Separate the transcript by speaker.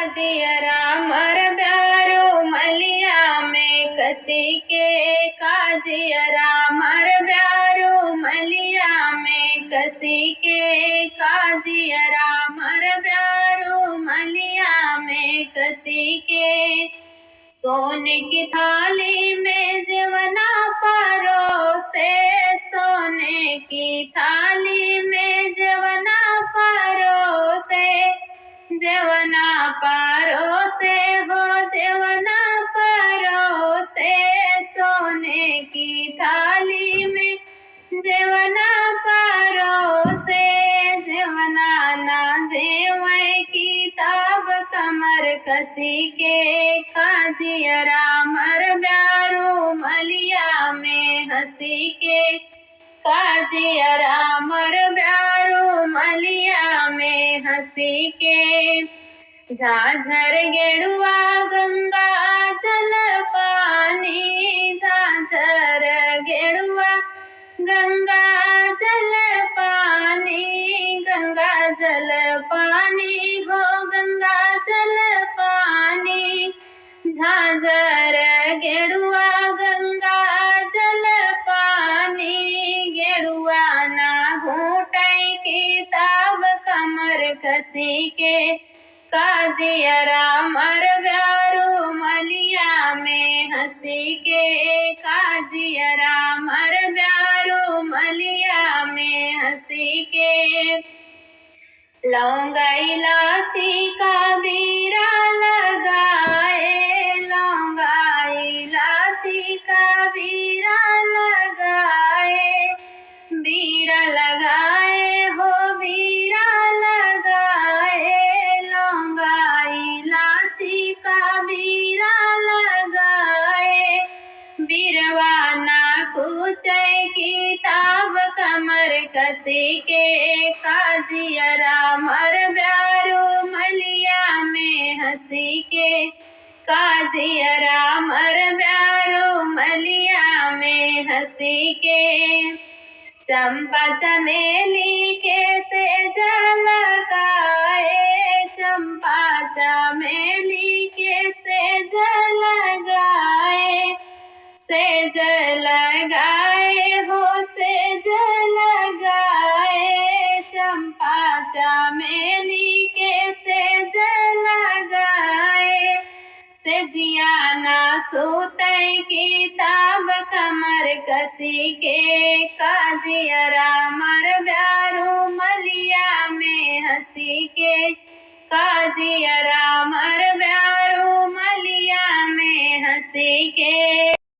Speaker 1: काजियरा मर ब्यारो मलिया में कसी के काजियरा मर ब्यारो मलिया में कसी के काजियरा मर ब्यारो मलिया में कसी के सोने की थाली में जवना परोसे सोने की थाली में जवना परोसे जवना परोसे हो जवना परोसे सोने की थाली में जवना परोसे जवना ना जेवै किताब कमर कसी के काजियरा मर ब्यारो मलिया में हंसी के काजियरा मर ब्यारो मलिया में हंसी के झाझर गेड़ुआ गंगा जल पानी झाझर गेड़ुआ गंगा जल पानी गंगा जल पानी हो गंगा जल पानी झाझर गेड़ुआ गंगा जल पानी गेड़ुआ ना घूटाई किताब कमर कसी के काजियरा मर ब्यारो मलिया में हंसी के काजियरा मर ब्यारो मलिया में हंसी के लौंगा इलाची का बीरा लगाए लौंगा इलाची का बीरा लगाए हो बीरा लगाए लौंगा इलाची का बीरा लगाए बिरवा ना कुचै किताब कमर कसी के काजियरा मर ब्यारो मलिया में हंसी के काजियरा मर ब्यारो मलिया में हंसी के चंपा चमेली के सेज लगाए चंपा चमेली के सेज लगाए सेज लगाए हो सेज लगाए चंपा चमेली के सेज लगाए सेजिया ना सोतै किताब कमर कसी के काजियरा मर ब्यारो मलिया में हंसी के काजियरा मर ब्यारो मलिया में हंसी के।